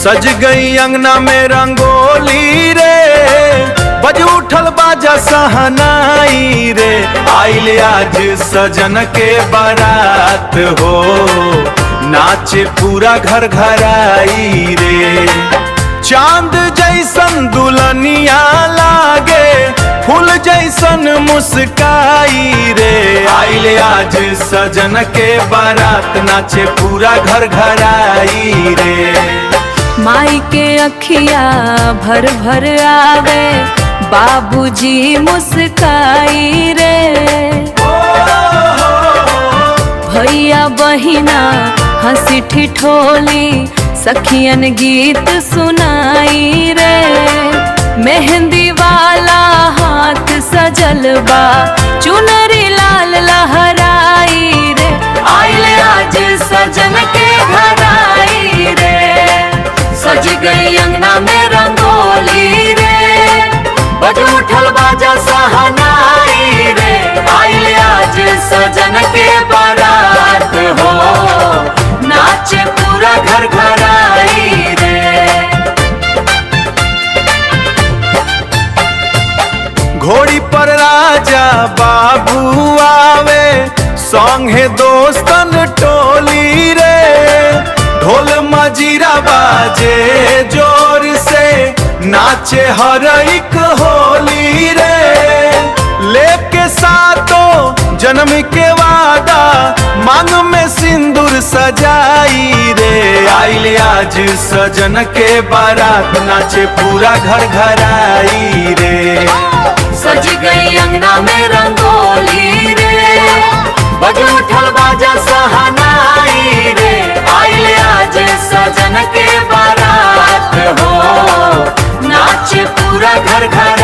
सज गई अंगना में रंगोली रे, बज उठल बाजा सहनाई रे। आइल आज सजन के बारात हो, नाचे पूरा घर घराई रे। चांद जैसन दुल्हनिया लागे, फूल जैसन मुस्काई रे। आइल आज सजन के बारात, नाचे पूरा घर घराई रे। माई के अखिया भर भर आवे, बाबूजी मुस्काई रे। भैया बहिना हंसी ठिठोली, सखियन गीत सुनाई रे। मेहंदी वाला हाथ सजल बा, चुनरी लाल लहराई रे। आइल आज सजन के घर आई रे, सज गई अंगना में रंगोली रे, बज उठल बाजा सहनाई रे। आइल आज सजन के बारात हो, नाचे पूरा घर घराई रे। घोड़ी पर राजा बाबू आवे, संगे दोस्तन टोली रे। ढोल मजीरा बाजे जोर से, नाचे हर एक होली रे। लेके सातों जन्म के वादा, मांग में सिंदूर सजाई रे। आइल आज सजन के बारात, नाचे पूरा घर घराई रे। सज गई अंगना में रंगोली रे, बज उठल बाजा सहनाई रे। आइल आज सजन के बारात हो, नाचे पूरा घर घर